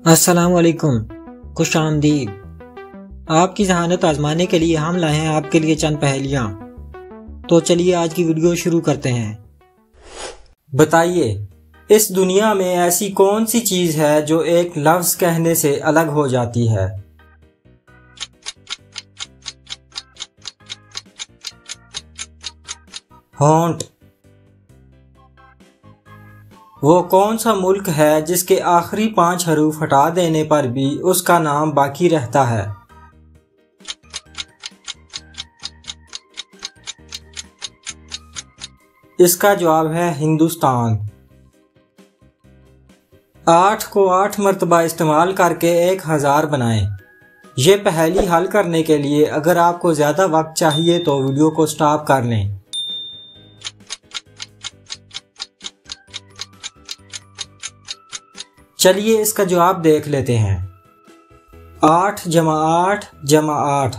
अस्सलामुअलैकुम, खुश आमदीद। आपकी जहानत आजमाने के लिए हम लाए हैं आपके लिए चंद पहेलियाँ। तो चलिए आज की वीडियो शुरू करते हैं। बताइए, इस दुनिया में ऐसी कौन सी चीज है जो एक लफ्ज कहने से अलग हो जाती है? होंठ। वो कौन सा मुल्क है जिसके आखिरी 5 हरूफ हटा देने पर भी उसका नाम बाकी रहता है? इसका जवाब है हिंदुस्तान। 8 को 8 मरतबा इस्तेमाल करके 1000 बनाएं। ये पहेली हल करने के लिए अगर आपको ज्यादा वक्त चाहिए तो वीडियो को स्टॉप कर लें। चलिए इसका जवाब देख लेते हैं। 8 जमा 8 जमा 8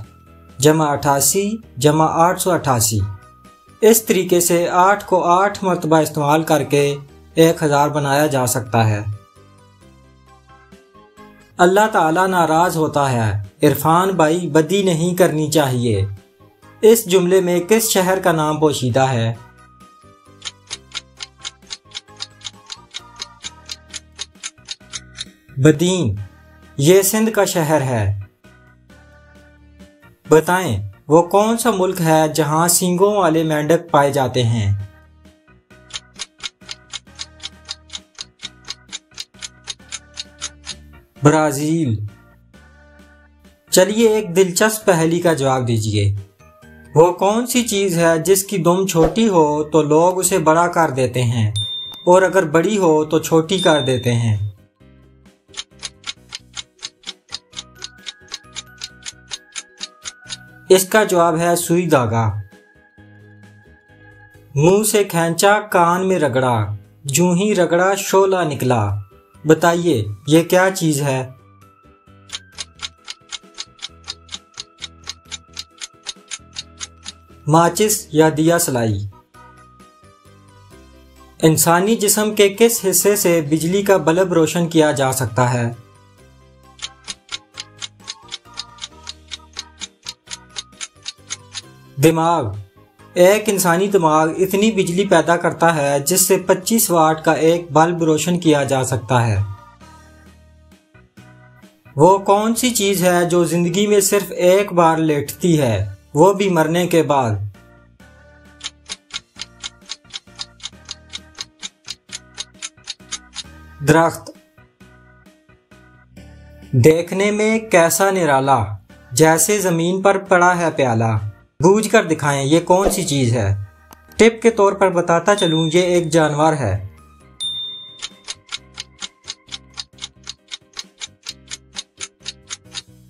जमा 88 जमा 888। इस तरीके से 8 को 8 मरतबा इस्तेमाल करके 1000 बनाया जा सकता है। अल्लाह ताला नाराज होता है, इरफान भाई बदी नहीं करनी चाहिए। इस जुमले में किस शहर का नाम पोशीदा है? बदीन, ये सिंध का शहर है। बताएं, वो कौन सा मुल्क है जहां सींगों वाले मेंढक पाए जाते हैं? ब्राजील। चलिए एक दिलचस्प पहेली का जवाब दीजिए। वो कौन सी चीज है जिसकी दुम छोटी हो तो लोग उसे बड़ा कर देते हैं और अगर बड़ी हो तो छोटी कर देते हैं? इसका जवाब है सुई धागा। मुंह से खींचा कान में रगड़ा, जूं ही रगड़ा शोला निकला। बताइए ये क्या चीज है? माचिस या दिया सलाई। इंसानी जिस्म के किस हिस्से से बिजली का बल्ब रोशन किया जा सकता है? दिमाग। एक इंसानी दिमाग इतनी बिजली पैदा करता है जिससे 25 वाट का एक बल्ब रोशन किया जा सकता है। वो कौन सी चीज है जो जिंदगी में सिर्फ एक बार लेटती है, वो भी मरने के बाद? दरख्त। देखने में कैसा निराला, जैसे जमीन पर पड़ा है प्याला। बूझ कर दिखाएं ये कौन सी चीज है? टिप के तौर पर बताता चलूं ये एक जानवर है।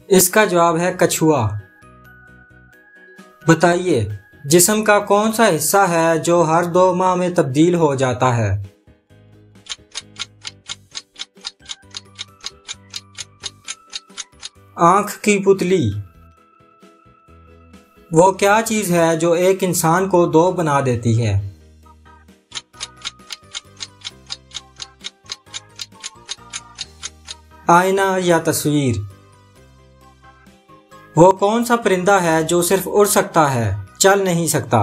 इसका जवाब है कछुआ। बताइए जिस्म का कौन सा हिस्सा है जो हर 2 माह में तब्दील हो जाता है? आंख की पुतली। वो क्या चीज है जो एक इंसान को 2 बना देती है? आईना या तस्वीर। वो कौन सा परिंदा है जो सिर्फ उड़ सकता है, चल नहीं सकता?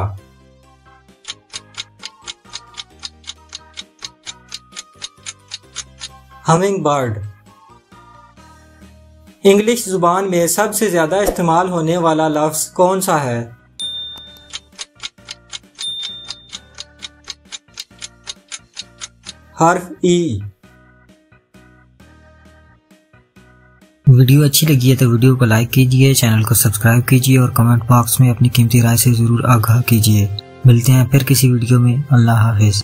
Humming bird. इंग्लिश जुबान में सबसे ज्यादा इस्तेमाल होने वाला लफ्ज कौन सा है? हर्फ ई। वीडियो अच्छी लगी है तो वीडियो को लाइक कीजिए, चैनल को सब्सक्राइब कीजिए और कमेंट बॉक्स में अपनी कीमती राय से जरूर आगाह कीजिए। मिलते हैं फिर किसी वीडियो में। अल्लाह हाफिज।